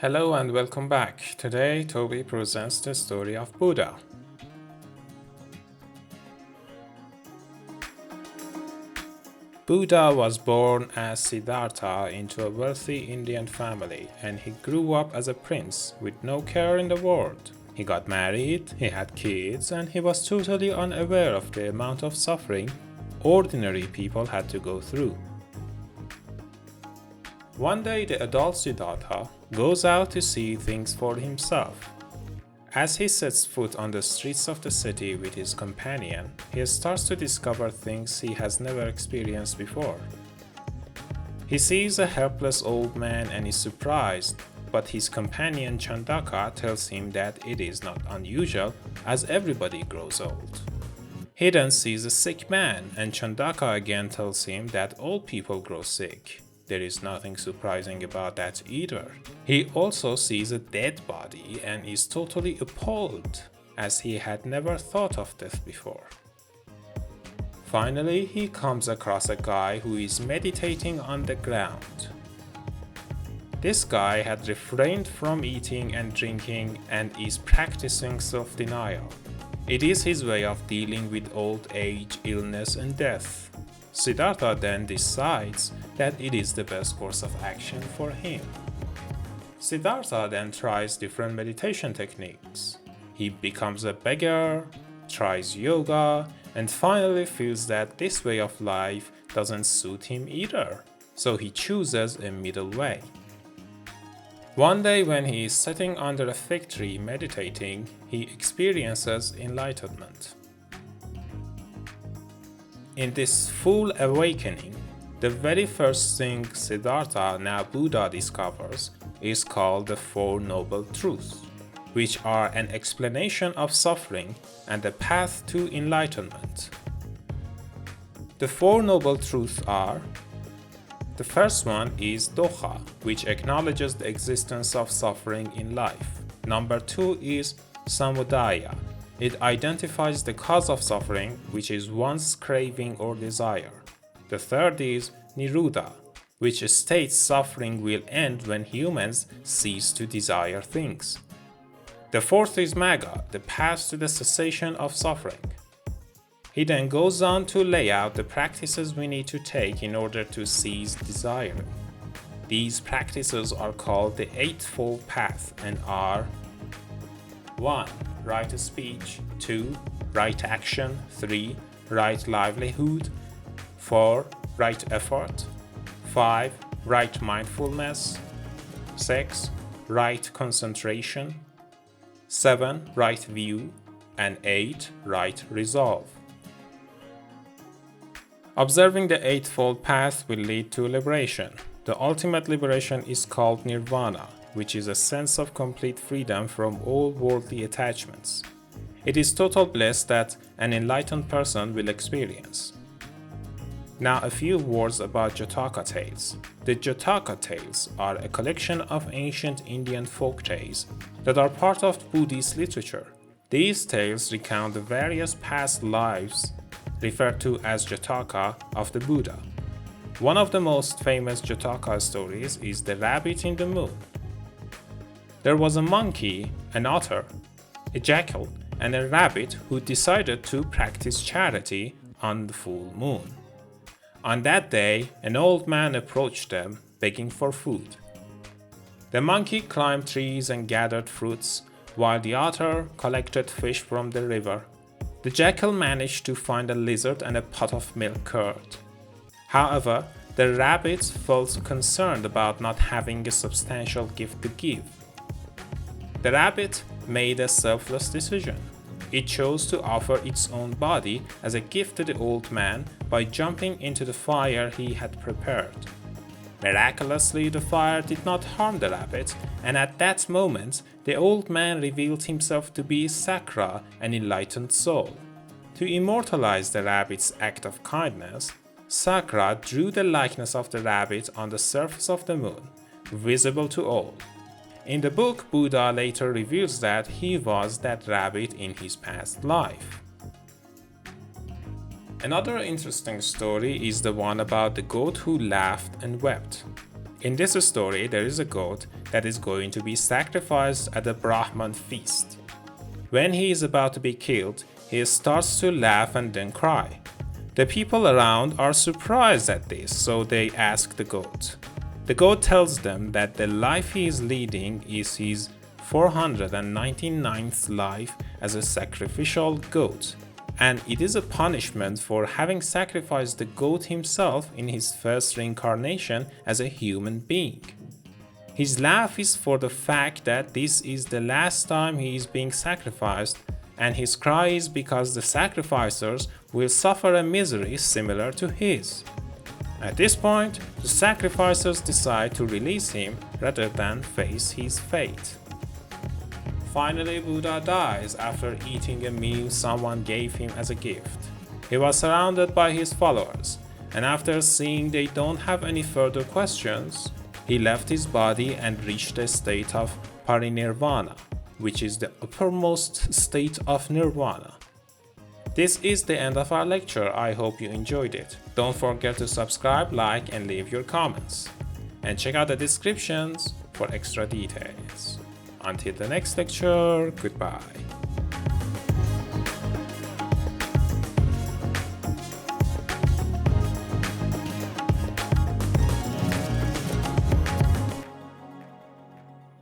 Hello and welcome back. Today, Toby presents the story of Buddha. Buddha was born as Siddhartha into a wealthy Indian family, and he grew up as a prince with no care in the world. He got married, he had kids, and he was totally unaware of the amount of suffering ordinary people had to go through. One day, the adult Siddhartha goes out to see things for himself. As he sets foot on the streets of the city with his companion, he starts to discover things he has never experienced before. He sees a helpless old man and is surprised, but his companion Chandaka tells him that it is not unusual as everybody grows old. He then sees a sick man, and Chandaka again tells him that all people grow sick. There is nothing surprising about that either. He also sees a dead body and is totally appalled, as he had never thought of death before. Finally, he comes across a guy who is meditating on the ground. This guy had refrained from eating and drinking and is practicing self-denial. It is his way of dealing with old age, illness, and death. Siddhartha then decides that it is the best course of action for him. Siddhartha then tries different meditation techniques. He becomes a beggar, tries yoga, and finally feels that this way of life doesn't suit him either, so he chooses a middle way. One day when he is sitting under a fig tree meditating, he experiences enlightenment. In this full awakening, the very first thing Siddhartha, now Buddha, discovers is called the Four Noble Truths, which are an explanation of suffering and the path to enlightenment. The Four Noble Truths are: the first one is dukkha, which acknowledges the existence of suffering in life. Number two is samudaya. It identifies the cause of suffering, which is one's craving or desire. The third is nirodha, which states suffering will end when humans cease to desire things. The fourth is magga, the path to the cessation of suffering. He then goes on to lay out the practices we need to take in order to cease desiring. These practices are called the Eightfold Path and are: 1. Right speech. 2. Right action. 3. Right livelihood. 4. Right effort. 5. Right mindfulness. 6. Right concentration. 7. Right view. And 8. Right resolve. Observing the Eightfold Path will lead to liberation. The ultimate liberation is called nirvana, which is a sense of complete freedom from all worldly attachments. It is total bliss that an enlightened person will experience. Now a few words about Jataka tales. The Jataka tales are a collection of ancient Indian folk tales that are part of Buddhist literature. These tales recount the various past lives referred to as Jataka of the Buddha. One of the most famous Jataka stories is The Rabbit in the Moon. There was a monkey, an otter, a jackal, and a rabbit who decided to practice charity on the full moon. On that day, an old man approached them, begging for food. The monkey climbed trees and gathered fruits, while the otter collected fish from the river. The jackal managed to find a lizard and a pot of milk curd. However, the rabbit felt concerned about not having a substantial gift to give. The rabbit made a selfless decision. It chose to offer its own body as a gift to the old man by jumping into the fire he had prepared. Miraculously, the fire did not harm the rabbit, and at that moment, the old man revealed himself to be Sakra, an enlightened soul. To immortalize the rabbit's act of kindness, Sakra drew the likeness of the rabbit on the surface of the moon, visible to all. In the book, Buddha later reveals that he was that rabbit in his past life. Another interesting story is the one about the goat who laughed and wept. In this story, there is a goat that is going to be sacrificed at a Brahman feast. When he is about to be killed, he starts to laugh and then cry. The people around are surprised at this, so they ask the goat. The goat tells them that the life he is leading is his 499th life as a sacrificial goat, and it is a punishment for having sacrificed the goat himself in his first reincarnation as a human being. His laugh is for the fact that this is the last time he is being sacrificed, and his cry is because the sacrificers will suffer a misery similar to his. At this point, the sacrificers decide to release him rather than face his fate. Finally, Buddha dies after eating a meal someone gave him as a gift. He was surrounded by his followers, and after seeing they don't have any further questions, he left his body and reached a state of parinirvana, which is the uppermost state of nirvana. This is the end of our lecture. I hope you enjoyed it. Don't forget to subscribe, like, and leave your comments. And check out the descriptions for extra details. Until the next lecture, goodbye.